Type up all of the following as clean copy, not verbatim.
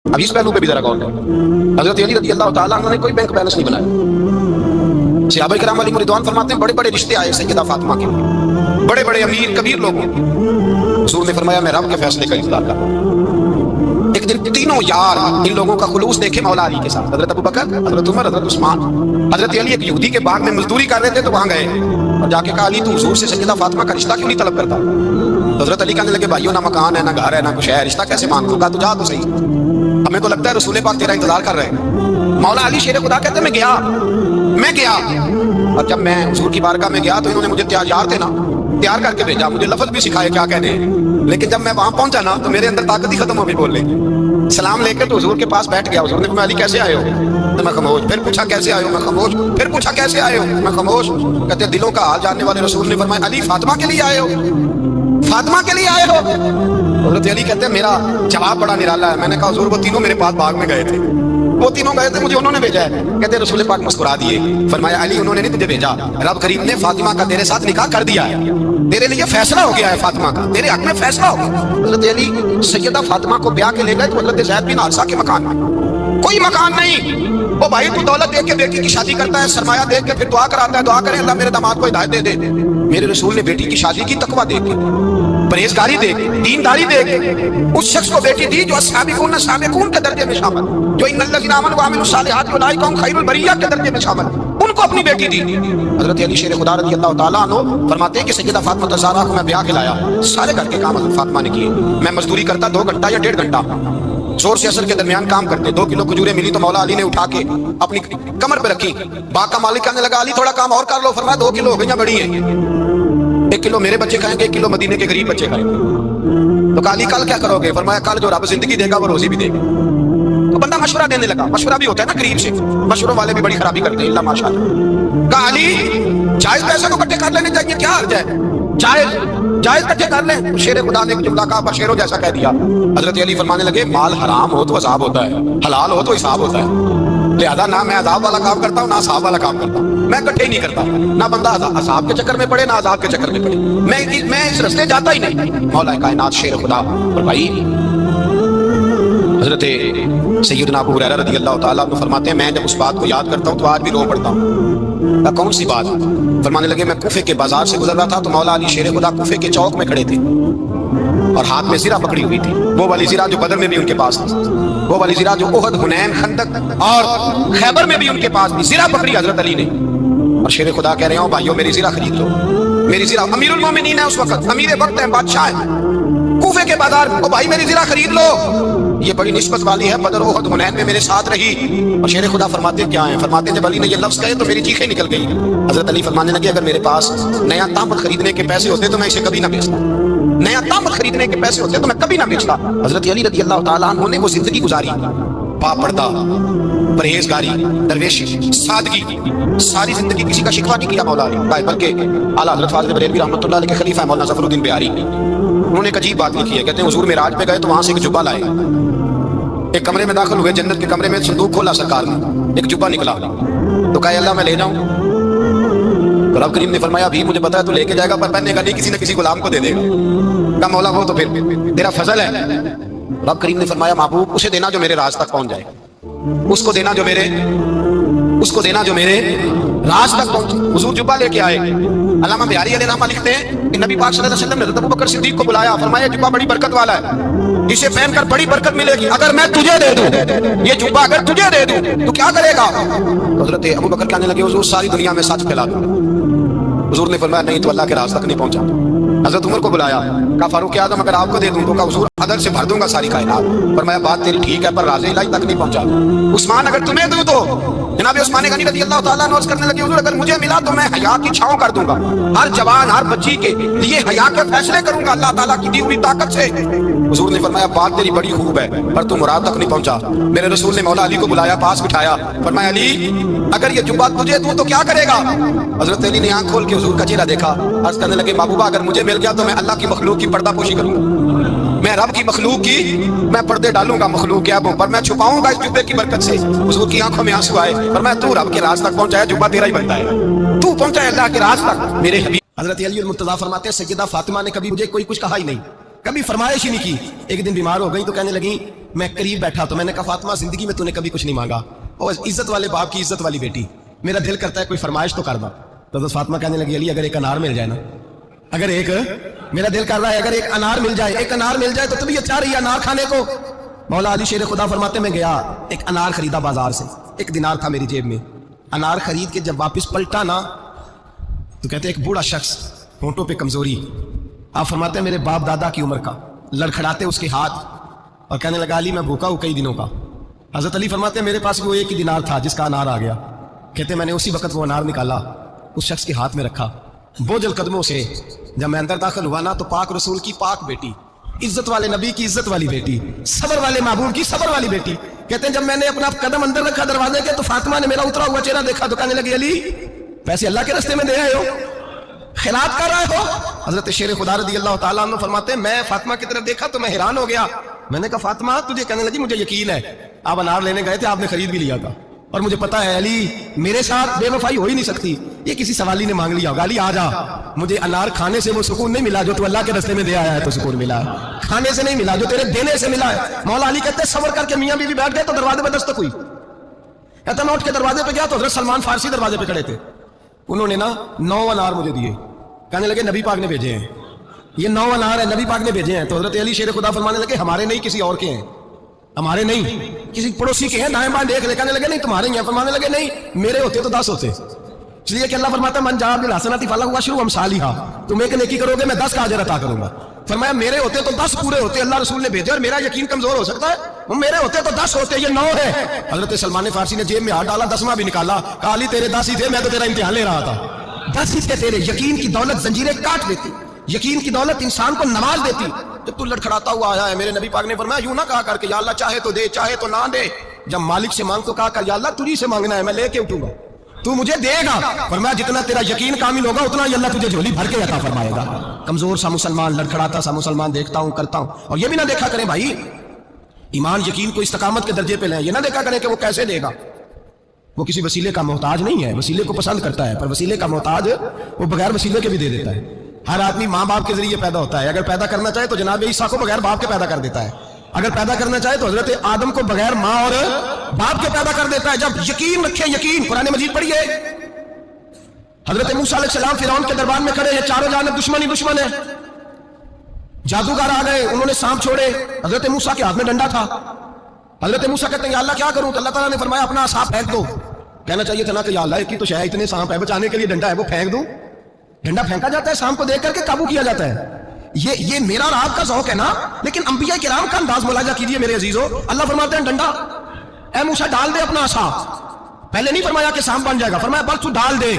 اب اس پہلو پہ بھی ذرا غور کریں. حضرت علی رضی اللہ تعالیٰ عنہ نے کوئی بینک بیلنس نہیں بنایا. صحابہ کرام علیہم رضوان فرماتے ہیں بڑے بڑے رشتے آئے سیدہ فاطمہ کے لیے، بڑے بڑے امیر کبیر لوگوں. حضور نے فرمایا میں رب کے فیصلے کا انتظار کر رہا ہوں. ایک دن تینوں یار ان لوگوں کا خلوص دیکھے مولا علی کے ساتھ، حضرت ابوبکر، حضرت عمر، حضرت عثمان. حضرت علی ایک یہودی کے باغ میں مزدوری کر رہے تھے تو وہاں گئے اور جا کے کہا علی تو حضور سے سیدہ فاطمہ کا رشتہ کیوں نہیں طلب کرتا؟ حضرت علی کہنے لگے بھائیو نہ مکان ہے نہ گھر ہے نہ کچھ ہے، رشتہ کیسے مانگوں گا؟ تو جا تو صحیح، ہمیں تو لگتا ہے رسول پاک تیرا انتظار کر رہے ہیں. مولا علی شیر خدا کہتے ہیں میں گیا اور جب میں حضور کی بارگاہ میں گیا تو انہوں نے مجھے یار تھے نا تیار کر کے بھیجا، مجھے لفظ بھی سکھائے کیا کہنے ہیں، لیکن جب میں وہاں پہنچا نا تو میرے اندر طاقت ہی ختم ہو گئی بولنے کی. سلام لے کے تو حضور کے پاس بیٹھ گیا. حضور نے فرمایا علی کیسے آئے ہو؟ تو میں خاموش. پھر پوچھا کیسے آئے ہو؟ میں خاموش. پھر پوچھا کیسے آئے ہو؟ میں خاموش. کہتے ہیں دلوں کا حال جاننے والے رسول نے فرمایا علی فاطمہ کے لیے آئے ہو؟ فاطمہ کے لیے آئے ہو؟ حضرت علی کہتے ہیں میرا جواب بڑا نرالا ہے. میں نے کہا حضور وہ تینوں میرے پاس باغ میں گئے تھے، وہ تینوں گئے تھے، مجھے انہوں نے بھیجا ہے. کہتے ہیں رسول پاک مسکرا دیے، فرمایا علی انہوں نے نہیں تجھے بھیجا، رب کریم نے فاطمہ کا تیرے ساتھ نکاح کر دیا ہے، تیرے لیے فیصلہ ہو گیا ہے، فاطمہ کا تیرے حق میں فیصلہ ہو گیا. حضرت علی سیدہ فاطمہ کو بیاہ کے لے گئے تو حضرت زید بن حارثہ کے مکان میں کوئی مکان نہیں. وہ بھائی تو دولت دے کے بیٹی کی شادی کرتا ہے، سرمایہ دے کے پھر دعا کراتا ہے، دعا کرے اللہ میرے داماد کو ہدایت دے دے. میرے رسول نے بیٹی کی شادی کی تقویٰ دے کے، پرہیزگاری دے کے، دینداری دے کے. اس شخص کو بیٹی دی جو السابقون السابقون کے درجے میں شامل، جو ان الذین آمنوا وعملوا الصالحات اولئک هم خیر البریہ کے درجے میں شامل، ان کو اپنی بیٹی دی. حضرت علی شیر خدا رضی اللہ تعالیٰ عنہ فرماتے ہیں کہ سیدہ فاطمہ الزہرا کو میں بیاہ کے لایا، سارے گھر کے کام حضرت فاطمہ نے کیے. میں مزدوری کرتا 2 گھنٹہ یا 1.5 گھنٹہ، زور سے اثر کے درمیان کام کرتے. 2 کلو کھجوریں ملی تو مولا علی نے اٹھا کے اپنی کمر پہ رکھی. باغ کا مالک کہنے لگا علی تھوڑا کام اور کر لو. فرمایا 2 کلو ہو گئی بڑی ہیں، 1 کلو میرے بچے کھائیں گے، 1 کلو مدینے کے غریب بچے کھائیں گے. تو کہا علی کل کیا کرو گے؟ فرمایا کل جو رب زندگی دے گا وہ روزی بھی دے گا. تو بندہ مشورہ دینے لگا. مشورہ بھی ہوتا ہے نا قریب سے، مشوروں والے بھی بڑی خرابی کرتے ہیں اللہ ماشاءاللہ. کہا علی جائز پیسے کو اکٹھے کر لینے چاہیے، کیا حرج ہے؟ جائز اکٹھے کر لیں. شیر خدا نے ایک جملہ کہا بشیرو جیسا کہہ دیا. حضرت علی فرمانے لگے مال حرام ہو تو عذاب ہوتا ہے، حلال ہو تو حساب ہوتا ہے. لہذا نہ میں عذاب والا کام کرتا ہوں نہ عذاب والا کام کرتا ہوں. میں اکٹھے ہی نہیں کرتا، نہ بندہ عذاب کے چکر میں پڑے نہ عذاب کے چکر میں پڑے. میں اس رستے جاتا ہی نہیں. مولا کائنات شیر خدا. اور بھائی حضرت سیدنا ابو ہریرہ رضی اللہ تعالیٰ عنہ فرماتے ہیں میں جب اس بات کو یاد کرتا ہوں تو آج بھی رو پڑتا ہوں. کون سی بات؟ فرمانے لگے میں کوفے کے بازار سے گزر رہا تھا تو مولا علی شیر خدا کوفے کے چوک میں کھڑے تھے اور ہاتھ میں زرہ پکڑی ہوئی تھی، وہ والی زرہ جو بدر میں بھی ان کے پاس تھی، وہ والی زرہ جو احد، حنین، خندق اور خیبر میں بھی ان کے پاس تھی. زرہ پکڑی حضرت علی نے اور شیر خدا کہہ رہے ہوں بھائیو میری زرہ خرید لو. میری زرہ امیر المومنین ہے اس وقت، امیر وقت ہے، بادشاہ ہے کوفے کے بازار میں. او بھائی میری زرہ خرید لو، یہ بڑی نسبت والی ہے، بدر احد حنین میں میرے ساتھ رہی. اور شیر خدا فرماتے کیا ہیں؟ فرماتے جب علی نے یہ لفظ کہے تو میری چیخیں نکل گئی. حضرت علی فرمانے لگے اگر میرے پاس نیا تامت خریدنے کے پیسے ہوتے تو میں اسے کبھی نہ بیچتا. نیا تامت خریدنے کے پیسے ہوتے تو میں کبھی نہ بیچتا. حضرت علی رضی اللہ تعالیٰ عنہ نے وہ زندگی گزاری، پاپردہ، پرہیزگاری، درویشی، سادگی، ساری زندگی کسی کا شکوہ نہیں کیا مولا علی، بلکہ اعلیٰ حضرت فاضل بریلوی رحمۃ اللہ علیہ کے خلیفہ مولانا ظفر الدین بہاری انہوں نے ایک عجیب بات لکھی ہے. کہتے ہیں حضور معراج پہ گئے تو وہاں سے ایک جبہ لائے، ایک کمرے میں داخل ہوئے، جنت کے کمرے میں صندوق کھولا سرکار نے، ایک جبہ نکلا تو کہا اللہ میں لے جاؤں. تو رب کریم نے فرمایا ابھی مجھے پتا ہے تو لے کے جائے گا پر پہننے کا نہیں، کسی نہ کسی غلام کو دے دے گا. کہا مولا وہ تو پھر تیرا فضل ہے. رب کریم نے فرمایا محبوب اسے دینا جو میرے راز تک پہنچ جائے، اس کو دینا جو میرے راز تک پہنچے. حضور جبہ لے کے آئے. علامہ بہاری علیہ رحمہ لکھتے ہیں کہ نبی پاک صلی اللہ علیہ وسلم نے حضرت ابوبکر صدیق کو بلایا، فرمایا جبہ بڑی برکت والا ہے، اسے پہن کر بڑی برکت ملے گی. اگر میں تجھے دے دوں یہ جبہ، اگر تجھے دے دوں تو کیا کرے گا؟ حضرت ابوبکر کہنے لگے حضور ساری دنیا میں سچ پھیلا دوں. حضور نے فرمایا نہیں تو اللہ کے راز تک نہیں پہنچا. حضرت عمر کو بلایا، کہا فاروق اعظم اگر آپ کو دے دوں تو کہا حضور عدل سے بھر دوں گا ساری کائنات. فرمایا بات تیری ٹھیک ہے پر راز الہی تک نہیں پہنچا. عثمان اگر تمہیں دوں تو جناب عثمان غنی رضی اللہ تعالیٰ عنہ عرض کرنے لگے حضور اگر مجھے ملا تو میں حیا کی چھاؤں کر دوں گا، ہر جوان ہر بچی کے لیے حیا کے فیصلے کروں گا اللہ تعالیٰ کی دی ہوئی طاقت سے. حضور نے فرمایا بات تیری بڑی خوب ہے پر تو مراد تک نہیں پہنچا. میرے رسول نے مولا علی کو بلایا، پاس بٹھایا، فرمایا علی اگر یہ جبہ تجھے دوں تو کیا کرے گا؟ حضرت علی نے آنکھ کھول کے حضور کا چہرہ دیکھا، عرض کرنے لگے محبوبہ اگر مجھے مل گیا تو میں اللہ کی مخلوق کی پردہ پوشی کروں گا، میں رب کی مخلوق کی میں پردے ڈالوں گا مخلوق کے عیبوں پر، میں چھپاؤں گا اس جبے کی برکت سے. حضور کی آنکھوں میں آنسو آئے، فرمایا تو رب کے راز تک پہنچایا، جبہ تیرا ہی بنتا ہے، تو پہنچا ہے اللہ کے راز تک میرے حبیب. حضرت علی المرتضیٰ فرماتے ہیں سیدہ فاطمہ نے کبھی مجھے کوئی کچھ کہا ہی نہیں، کبھی فرمائش ہی نہیں کی. ایک دن بیمار ہو گئی تو کہنے لگی میں قریب بیٹھا تو میں نے کہا فاطمہ زندگی میں تو نے کبھی کچھ نہیں مانگا، اور عزت والے باپ کی عزت والی بیٹی، میرا دل کرتا ہے کوئی فرمائش تو کر دا۔ تو فاطمہ کہنے لگی علی اگر ایک انار مل جائے نا، اگر ایک، میرا دل کر رہا ہے اگر ایک انار مل جائے، ایک انار مل جائے تو طبیعت چاہ رہی ہے انار کھانے کو۔ مولا علی شیر خدا فرماتے میں گیا ایک انار خریدا بازار سے، 1 دینار تھا میری جیب میں، انار خرید کے جب واپس پلٹا نا تو کہتے ایک بوڑھا شخص، ہونٹوں پہ کمزوری، آپ فرماتے ہیں میرے باپ دادا کی عمر کا، لڑکھڑاتے اس کے ہاتھ اور کہنے لگا علی میں بھوکا ہوں کئی دنوں کا۔ حضرت علی فرماتے ہیں میرے پاس وہ 1 دینار تھا جس کا انار آ گیا، کہتے میں نے اسی وقت وہ انار نکالا، اس شخص کے ہاتھ میں رکھا، بوجھل قدموں سے جب میں اندر داخل ہوا نا تو پاک رسول کی پاک بیٹی، عزت والے نبی کی عزت والی بیٹی، صبر والے محبوب کی صبر والی بیٹی، کہتے ہیں جب میں نے اپنا قدم اندر رکھا دروازے کے تو فاطمہ نے میرا اترا ہوا چہرہ دیکھا تو کہنے لگی علی پیسے اللہ کے راستے میں دے آئے ہو، خیرات کر رہے ہو۔ حضرت شیر خدا رضی اللہ تعالیٰ عنہ فرماتے ہیں میں فاطمہ کی طرف دیکھا تو میں حیران ہو گیا، میں نے کہا فاطمہ تجھے، کہنے لگی مجھے یقین ہے آپ انار لینے گئے تھے، آپ نے خرید بھی لیا تھا، اور مجھے پتا ہے علی میرے ساتھ بے وفائی ہو ہی نہیں سکتی، یہ کسی سوالی نے مانگ لیا ہوگا، علی آ جا، مجھے انار کھانے سے وہ سکون نہیں ملا جو تو اللہ کے راستے میں دے آیا ہے تو سکون ملا ہے، کھانے سے نہیں ملا جو تیرے دینے سے ملا ہے۔ مولا علی کہتے ہیں صبر کر کے میاں بیوی بیٹھ گئے تو دروازے پہ دستک ہوئی، کہتا میں اٹھ کے دروازے پہ گیا تو حضرت سلمان فارسی دروازے پہ کھڑے تھے، انہوں نے نا 9 انار مجھے دیے، کہنے لگے نبی پاک نے بھیجے ہیں، یہ 9 انار ہے نبی پاک نے بھیجے ہیں۔ تو حضرت علی شیر خدا فرمانے لگے ہمارے نہیں کسی اور کے ہیں، ہمارے نہیں کسی پڑوسی کے ہیں، دائیں بائیں دیکھ لے، کہنے لگے نہیں تمہارے ہی ہیں، فرمانے لگے نہیں میرے ہوتے تو 10 ہوتے، اس لیے کہ اللہ فرماتا ہے من جاء بالحسنۃ فلہ اشر امثالھا، تم ایک نیکی کرو گے میں 10 کا اجر عطا کروں گا۔ فرمایا میرے ہوتے تو 10 پورے ہوتے، اللہ رسول نے بھیجے، اور میرا یقین کمزور ہو سکتا ہے، وہ میرے ہوتے تو 10 ہوتے، یہ 9 ہے۔ حضرت سلمان فارسی نے جیب میں ہاتھ ڈالا، 10واں بھی نکالا، کہا علی تیرے 10 ہی تھے، میں تو تیرا امتحان لے رہا تھا، 10 ہی تھے تیرے۔ یقین کی دولت زنجیریں کاٹ دیتی، یقین کی دولت انسان کو نواز دیتی۔ جب تو لڑکھڑاتا ہوا آیا ہے، میرے نبی پاک نے فرمایا یوں نہ کہا کر کے یا اللہ چاہے تو دے چاہے تو نہ دے، جب مالک سے مانگ تو کہا کر یا اللہ تجھی سے مانگنا ہے، میں لے کے اٹھوں گا، تو مجھے دے گا۔ فرمایا جتنا تیرا یقین کامل ہوگا اتنا ہی اللہ تجھے جھولی بھر کے عطا فرمائے گا۔ کمزور سا مسلمان، لڑکھڑاتا سا مسلمان دیکھتا ہوں کرتا ہوں، اور یہ بھی نہ دیکھا کریں بھائی ایمان یقین کو استقامت کے درجے پہ لیں، یہ نہ دیکھا کریں کہ وہ کیسے دے گا، وہ کسی وسیلے کا محتاج نہیں ہے، وسیلے کو پسند کرتا ہے، پر وسیلے کا محتاج وہ بغیر وسیلے کے بھی دے دیتا ہے۔ ہر آدمی ماں باپ کے ذریعے پیدا ہوتا ہے، اگر پیدا کرنا چاہے تو جناب عیسیٰ کو بغیر باپ کے پیدا کر دیتا ہے، اگر پیدا کرنا چاہے تو حضرت آدم کو بغیر ماں اور باپ کے پیدا کر دیتا ہے۔ جب یقین رکھیں، یقین، قرآن مجید پڑھیے، حضرت موسیٰ علیہ السلام فرعون کے دربار میں کھڑے ہیں، چاروں جانب دشمن ہی دشمن ہے، جادوگر آ گئے، انہوں نے سانپ چھوڑے، حضرت موسیٰ کے ہاتھ میں ڈنڈا تھا، حضرت موسیٰ کہتے ہیں یا اللہ کیا کروں، تو اللہ تعالیٰ نے فرمایا اپنا سانپ پھینک دو، کہنا چاہیے تھا نا کہ یا اللہ ایک ہی تو شے ہے، اتنے سانپ ہے، بچانے کے لیے ڈنڈا ہے وہ پھینک دوں، ڈنڈا پھینکا جاتا ہے، سانپ کو دیکھ کر کے قابو کیا جاتا ہے، یہ میرا اور آپ کا ذوق ہے نا، لیکن انبیاء کرام کا انداز ملاحظہ کیجیے میرے عزیزو، اللہ فرماتے ہیں ڈنڈا، اے موسیٰ ڈال دے اپنا عصا، پہلے نہیں فرمایا کہ سانپ بن جائے گا، فرمایا بس تو ڈال دے۔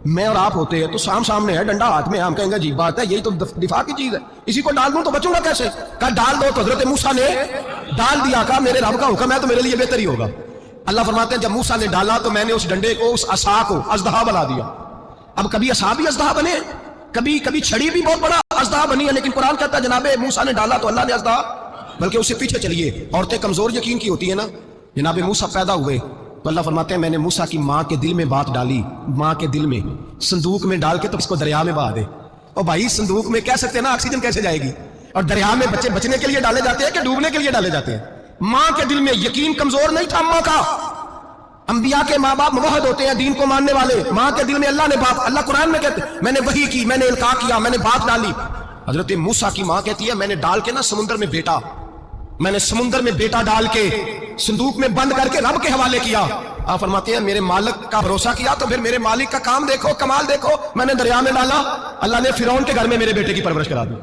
میں اور آپ ہوتے ہیں تو سام سامنے ہے، ڈنڈا ہاتھ میں، ہم کہیں گے عجیب بات ہے، یہی تو دفاع کی چیز ہے، اسی کو ڈال دوں تو بچوں گا کیسے، کہا ڈال دو، تو حضرت موسیٰ نے ڈال دیا، کہا میرے رب کا حکم ہے تو میرے لیے بہتر ہی ہوگا۔ اللہ فرماتے ہیں جب موسیٰ نے ڈالا تو میں نے اس ڈنڈے کو، اس عصا کو اژدہا بنا دیا۔ اب کبھی عصا بھی اژدہا بنے، کبھی چھڑی بھی بہت بڑا اژدہا بنی ہے، لیکن قرآن کہتا ہے جناب موسیٰ نے ڈالا تو اللہ نے اژدہا، بلکہ اس سے پیچھے چلیے، عورتیں کمزور یقین کی ہوتی ہیں نا، جناب موسیٰ پیدا ہوئے تو اللہ فرماتے ہیں میں نے موسیٰ کی ماں کے دل میں بات ڈالی، ماں کے دل میں صندوق میں ڈال کے تو اس کو دریا میں بہا دے، اور بھائی صندوق میں کہہ سکتے ہیں نا آکسیجن کیسے جائے گی، اور دریا میں بچے بچنے کے لیے ڈالے جاتے ہیں کہ ڈوبنے کے لیے ڈالے جاتے ہیں۔ ماں کے دل میں یقین کمزور نہیں تھا اماں کا، انبیاء کے ماں باپ موحد ہوتے ہیں، دین کو ماننے والے، ماں کے دل میں اللہ نے بات، اللہ قرآن میں کہتے میں نے وحی کی، میں نے القاء کیا، میں نے بات ڈالی۔ حضرت موسیٰ کی ماں کہتی ہے میں نے ڈال کے نا سمندر میں بیٹا، میں نے سمندر میں بیٹا ڈال کے صندوق میں بند کر کے رب کے حوالے کیا۔ آپ فرماتے ہیں میرے مالک کا بھروسہ کیا تو پھر میرے مالک کا کام دیکھو، کمال دیکھو، میں نے دریا میں ڈالا، اللہ نے فرعون کے گھر میں میرے بیٹے کی پرورش کرا دی۔